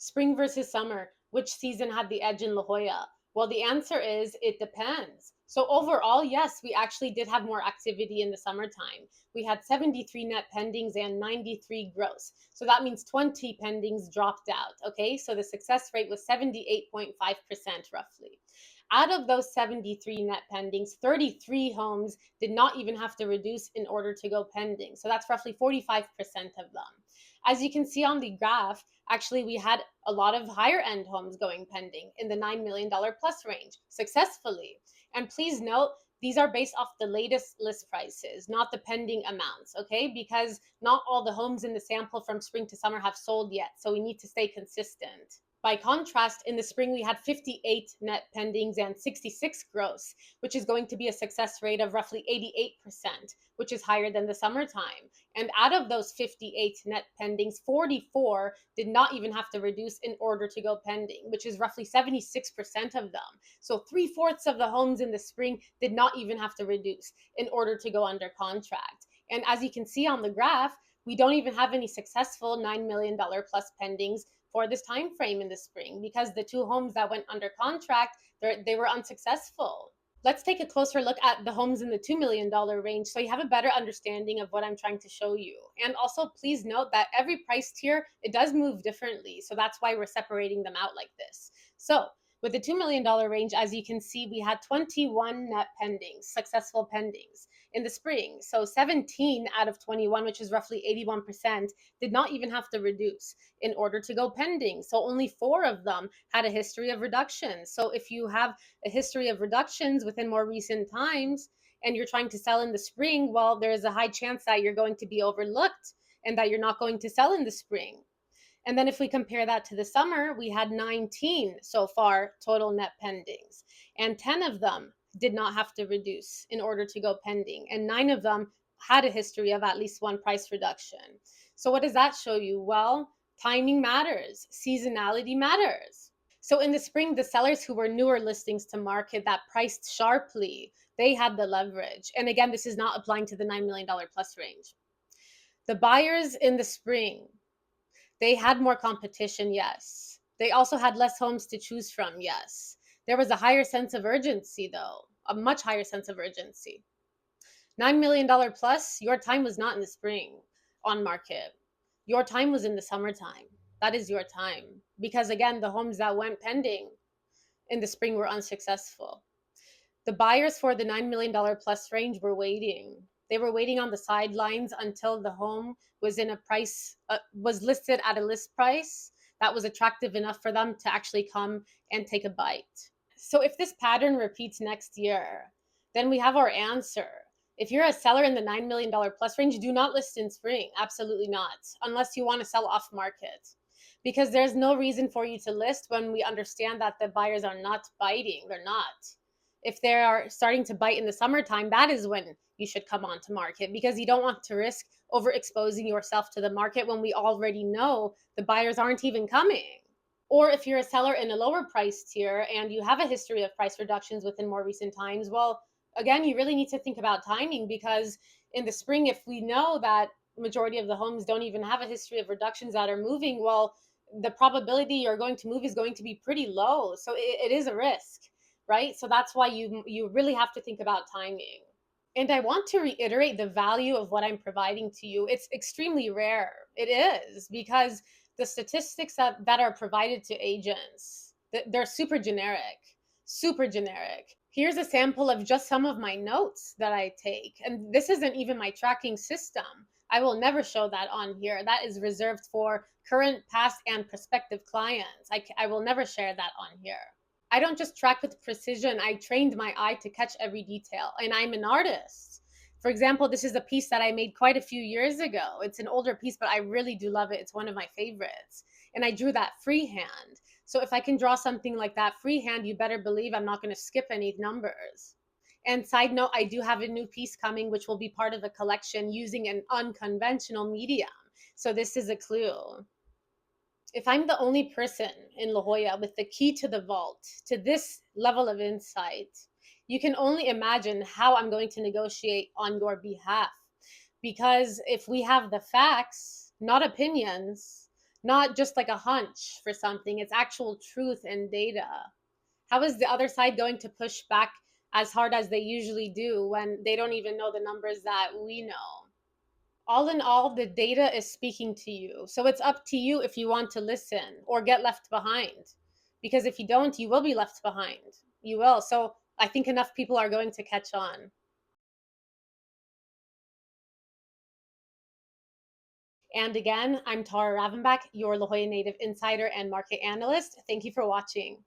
Spring versus summer, which season had the edge in La Jolla? Well, the answer is it depends. So overall, yes, we actually did have more activity in the summertime. We had 73 net pendings and 93 gross. So that means 20 pendings dropped out. Okay, so the success rate was 78.5% roughly. Out of those 73 net pendings, 33 homes did not even have to reduce in order to go pending. So that's roughly 45% of them. As you can see on the graph, actually, we had a lot of higher end homes going pending in the $9 million plus range successfully. And please note, these are based off the latest list prices, not the pending amounts, okay? Because not all the homes in the sample from spring to summer have sold yet. So we need to stay consistent. By contrast, in the spring, we had 58 net pendings and 66 gross, which is going to be a success rate of roughly 88%, which is higher than the summertime. And out of those 58 net pendings, 44 did not even have to reduce in order to go pending, which is roughly 76% of them. So 3/4 of the homes in the spring did not even have to reduce in order to go under contract. And as you can see on the graph, we don't even have any successful $9 million plus pendings for this time frame in the spring because the two homes that went under contract, they were unsuccessful. Let's take a closer look at the homes in the $2 million range so you have a better understanding of what I'm trying to show you. And also, please note that every price tier, it does move differently. So that's why we're separating them out like this. So with the $2 million range, as you can see, we had 21 net pendings, successful pendings in the spring. So 17 out of 21, which is roughly 81%, did not even have to reduce in order to go pending. So only 4 of them had a history of reduction. So if you have a history of reductions within more recent times and you're trying to sell in the spring, well, there's a high chance that you're going to be overlooked and that you're not going to sell in the spring. And then if we compare that to the summer, we had 19 so far total net pendings, and 10 of them did not have to reduce in order to go pending, and 9 of them had a history of at least one price reduction. So what does that show you? Well, timing matters, seasonality matters. So in the spring, the sellers who were newer listings to market that priced sharply, they had the leverage. And again, this is not applying to the $9 million plus range. The buyers in the spring, they had more competition, yes. They also had less homes to choose from, yes. There was a higher sense of urgency, though, a much higher sense of urgency. $9 million plus, your time was not in the spring on market. Your time was in the summertime. That is your time. Because again, the homes that went pending in the spring were unsuccessful. The buyers for the $9 million plus range were waiting. They were waiting on the sidelines until the home was in a price, was listed at a list price that was attractive enough for them to actually come and take a bite. So if this pattern repeats next year, then we have our answer. If you're a seller in the $9 million plus range, do not list in spring. Absolutely not, unless you want to sell off market. Because there's no reason for you to list when we understand that the buyers are not biting. They're not. If they are starting to bite in the summertime, that is when you should come onto market, because you don't want to risk overexposing yourself to the market when we already know the buyers aren't even coming. Or if you're a seller in a lower price tier and you have a history of price reductions within more recent times, well, again, you really need to think about timing, because in the spring, if we know that majority of the homes don't even have a history of reductions that are moving, well, the probability you're going to move is going to be pretty low. So it is a risk, right? So that's why you really have to think about timing. And I want to reiterate the value of what I'm providing to you. It's extremely rare. It is, because the statistics that are provided to agents, they're super generic, super generic. Here's a sample of just some of my notes that I take. And this isn't even my tracking system. I will never show that on here. That is reserved for current, past, and prospective clients. I will never share that on here. I don't just track with precision. I trained my eye to catch every detail, and I'm an artist. For example, this is a piece that I made quite a few years ago. It's an older piece, but I really do love it. It's one of my favorites. And I drew that freehand. So if I can draw something like that freehand, you better believe I'm not going to skip any numbers. And side note, I do have a new piece coming, which will be part of a collection using an unconventional medium. So this is a clue. If I'm the only person in La Jolla with the key to the vault to this level of insight, you can only imagine how I'm going to negotiate on your behalf. Because if we have the facts, not opinions, not just like a hunch for something. It's actual truth and data. How is the other side going to push back as hard as they usually do when they don't even know the numbers that we know? All in all, the data is speaking to you. So it's up to you if you want to listen or get left behind. Because if you don't, you will be left behind. You will. So I think enough people are going to catch on. And again, I'm Tara Ravanbach, your La Jolla Native insider and market analyst. Thank you for watching.